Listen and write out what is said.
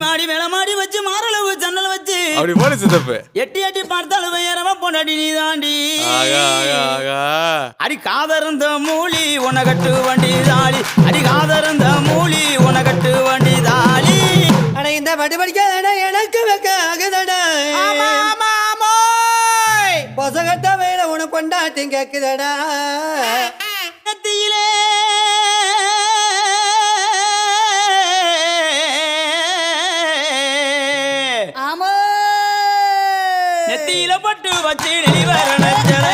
மாடி மேல மாடி வச்சு மாரளவு ஜன்னல் வச்சு அப்படி போல சித்தப்பு எட்டி எட்டி பார்த்தாலும் வேறவ பொண்டாடி நீ தாண்டி அடி காதறந்த மூலி உனகட்டு வண்டி தாளி அடி காதறந்த மூலி உனகட்டு வண்டி தாளி அட இந்த பாட்டு படிக்காதடா எனக்கு வைக்க ஆகுதடா பொசகட்ட வேலை உனக்கு கொண்டாட்டி கேக்குதடா கத்தியிலே நெத்தியில பட்டு வச்சு நீ வர நச்சல